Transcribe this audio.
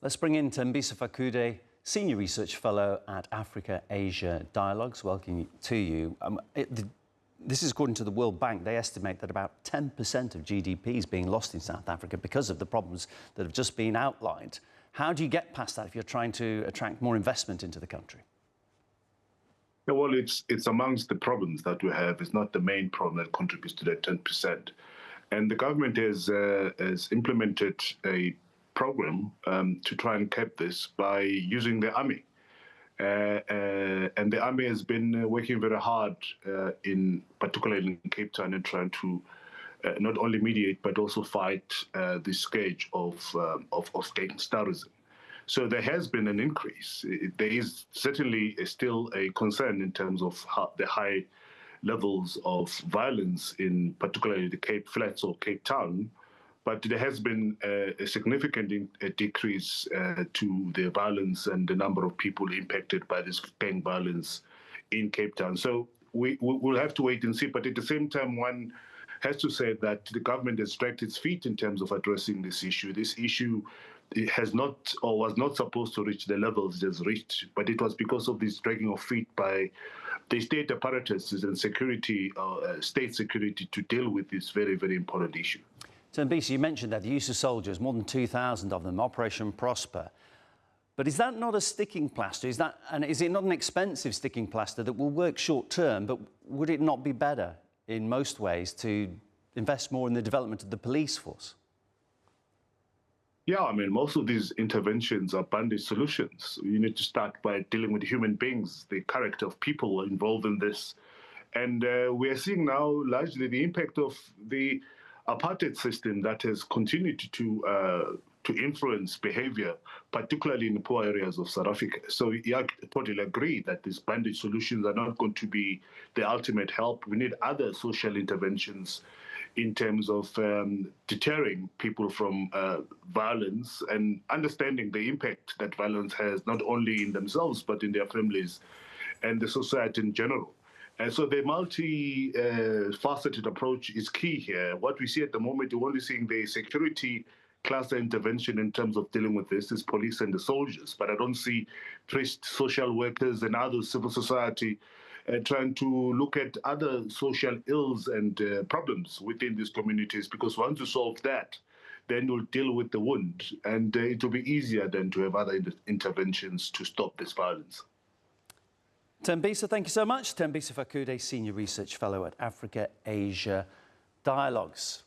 Let's bring in Thembisa Fakude, Senior Research Fellow at Africa-Asia Dialogues. Welcome to you. This is according to the World Bank. They estimate that about 10% of GDP is being lost in South Africa because of the problems that have just been outlined. How do you get past that if you're trying to attract more investment into the country? Yeah, well, it's amongst the problems that we have. It's not the main problem that contributes to that 10%. And the government has implemented a program to try and cap this by using the army. And the army has been working very hard, particularly in Cape Town, and trying to not only mediate but also fight the scourge of gangsterism. So there has been an increase. There is certainly still a concern in terms of the high levels of violence in particularly the Cape Flats or Cape Town, but there has been a significant decrease to the violence and the number of people impacted by this gang violence in Cape Town. So we'll have to wait and see, but at the same time, one has to say that the government has dragged its feet in terms of addressing this issue. This issue has not or was not supposed to reach the levels it has reached, but it was because of this dragging of feet by the state apparatuses and security, state security, to deal with this very, very important issue. So, Thembisa, you mentioned that the use of soldiers, more than 2,000 of them, Operation Prosper. But is that not a sticking plaster? Is it not an expensive sticking plaster that will work short term, but would it not be better in most ways to invest more in the development of the police force? Yeah, I mean, most of these interventions are bandit solutions. You need to start by dealing with human beings, the character of people involved in this. And we are seeing now largely the impact of the apartheid system that has continued to influence behavior, particularly in the poor areas of South Africa. So I totally agree that these bandit solutions are not going to be the ultimate help. We need other social interventions in terms of deterring people from violence and understanding the impact that violence has not only in themselves but in their families and the society in general. And so the multi-faceted approach is key here. What we see at the moment, we're only seeing the security cluster intervention in terms of dealing with this is police and the soldiers, but I don't see priests, social workers and other civil society trying to look at other social ills and problems within these communities, because once you solve that, then you'll deal with the wound, and it will be easier then to have other interventions to stop this violence. Thembisa, thank you so much. Thembisa Fakude, Senior Research Fellow at Africa-Asia Dialogues.